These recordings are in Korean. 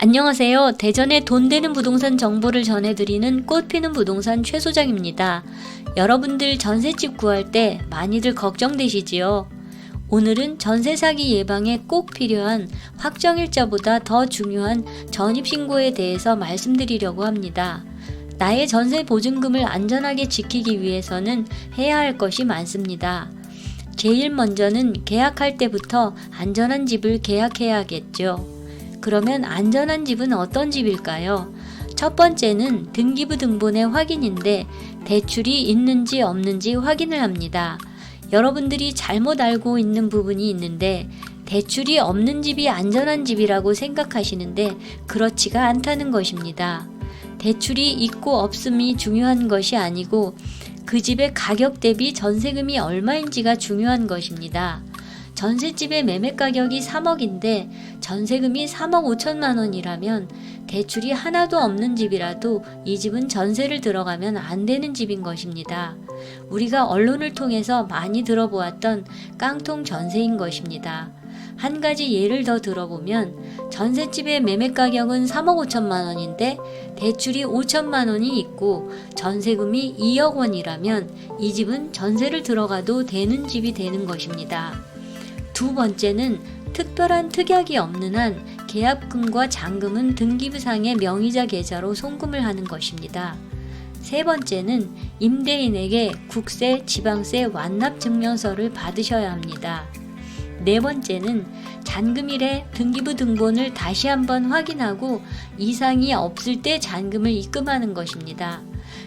안녕하세요. 대전에 돈 되는 부동산 정보를 전해드리는 꽃피는 부동산 최 소장입니다. 여러분들 전셋집 구할 때 많이들 걱정되시지요? 오늘은 전세 사기 예방에 꼭 필요한 확정일자보다 더 중요한 전입신고에 대해서 말씀드리려고 합니다. 나의 전세 보증금을 안전하게 지키기 위해서는 해야 할 것이 많습니다. 제일 먼저는 계약할 때부터 안전한 집을 계약해야겠죠. 그러면 안전한 집은 어떤 집일까요? 첫 번째는 등기부 등본의 확인인데 대출이 있는지 없는지 확인을 합니다. 여러분들이 잘못 알고 있는 부분이 있는데 대출이 없는 집이 안전한 집이라고 생각하시는데 그렇지가 않다는 것입니다. 대출이 있고 없음이 중요한 것이 아니고 그 집의 가격 대비 전세금이 얼마인지가 중요한 것입니다. 전셋집의 매매 가격이 3억인데 전세금이 3억 5천만 원이라면 대출이 하나도 없는 집이라도 이 집은 전세를 들어가면 안 되는 집인 것입니다. 우리가 언론을 통해서 많이 들어보았던 깡통 전세인 것입니다. 한 가지 예를 더 들어보면 전셋집의 매매 가격은 3억 5천만 원인데 대출이 5천만 원이 있고 전세금이 2억 원이라면 이 집은 전세를 들어가도 되는 집이 되는 것입니다. 두 번째는 특별한 특약이 없는 한 계약금과 잔금은 등기부상의 명의자 계좌로 송금을 하는 것입니다. 세 번째는 임대인에게 국세, 지방세 완납 증명서를 받으셔야 합니다. 네 번째는 잔금일에 등기부 등본을 다시 한번 확인하고 이상이 없을 때 잔금을 입금하는 것입니다.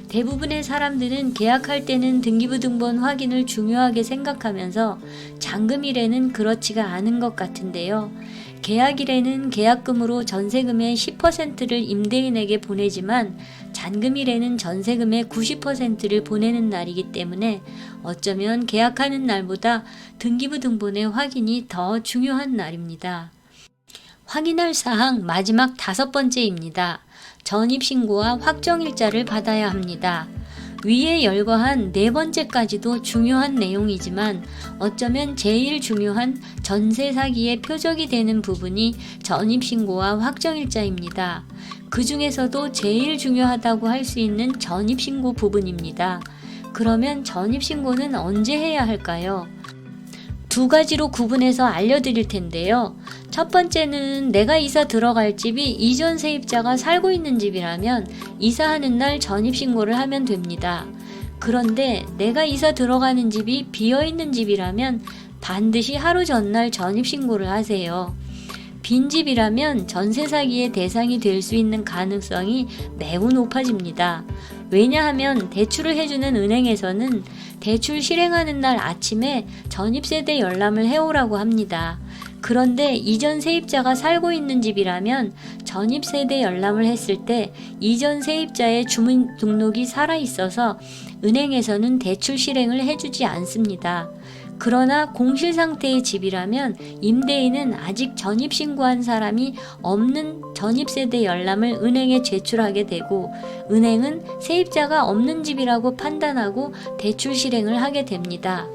대부분의 사람들은 계약할 때는 등기부 등본 확인을 중요하게 생각하면서 잔금일에는 그렇지가 않은 것 같은데요. 계약일에는 계약금으로 전세금의 10%를 임대인에게 보내지만 잔금일에는 전세금의 90%를 보내는 날이기 때문에 어쩌면 계약하는 날보다 등기부 등본의 확인이 더 중요한 날입니다. 확인할 사항 마지막 5번째입니다. 전입신고와 확정일자를 받아야 합니다. 위에 열거한 4번째까지도 중요한 내용이지만 어쩌면 제일 중요한 전세 사기의 표적이 되는 부분이 전입신고와 확정일자입니다. 그 중에서도 제일 중요하다고 할 수 있는 전입신고 부분입니다. 그러면 전입신고는 언제 해야 할까요? 두 가지로 구분해서 알려드릴 텐데요. 첫 번째는 내가 이사 들어갈 집이 이전 세입자가 살고 있는 집이라면 이사하는 날 전입신고를 하면 됩니다. 그런데 내가 이사 들어가는 집이 비어있는 집이라면 반드시 하루 전날 전입신고를 하세요. 빈집이라면 전세 사기의 대상이 될 수 있는 가능성이 매우 높아집니다. 왜냐하면 대출을 해주는 은행에서는 대출 실행하는 날 아침에 전입세대 열람을 해오라고 합니다. 그런데 이전 세입자가 살고 있는 집이라면 전입세대 열람을 했을 때 이전 세입자의 주민등록이 살아있어서 은행에서는 대출 실행을 해주지 않습니다. 그러나 공실 상태의 집이라면 임대인은 아직 전입신고한 사람이 없는 전입세대 열람을 은행에 제출하게 되고 은행은 세입자가 없는 집이라고 판단하고 대출 실행을 하게 됩니다.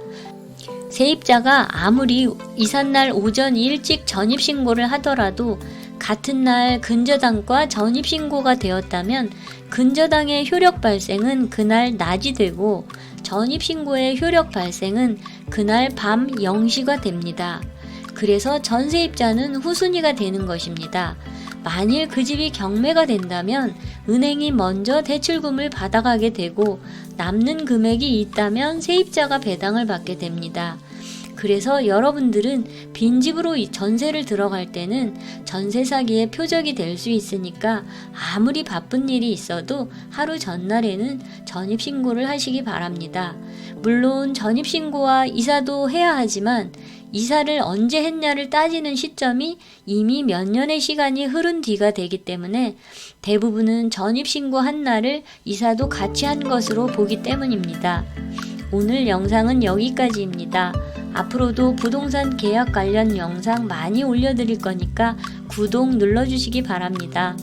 세입자가 아무리 이삿날 오전 일찍 전입신고를 하더라도 같은 날 근저당과 전입신고가 되었다면 근저당의 효력 발생은 그날 낮이 되고 전입신고의 효력 발생은 그날 밤 0시가 됩니다. 그래서 전세입자는 후순위가 되는 것입니다. 만일 그 집이 경매가 된다면 은행이 먼저 대출금을 받아가게 되고 남는 금액이 있다면 세입자가 배당을 받게 됩니다. 그래서 여러분들은 빈집으로 전세를 들어갈 때는 전세 사기의 표적이 될 수 있으니까 아무리 바쁜 일이 있어도 하루 전날에는 전입신고를 하시기 바랍니다. 물론 전입신고와 이사도 해야 하지만 이사를 언제 했냐를 따지는 시점이 이미 몇 년의 시간이 흐른 뒤가 되기 때문에 대부분은 전입신고한 날을 이사도 같이 한 것으로 보기 때문입니다. 오늘 영상은 여기까지입니다. 앞으로도 부동산 계약 관련 영상 많이 올려드릴 거니까 구독 눌러주시기 바랍니다.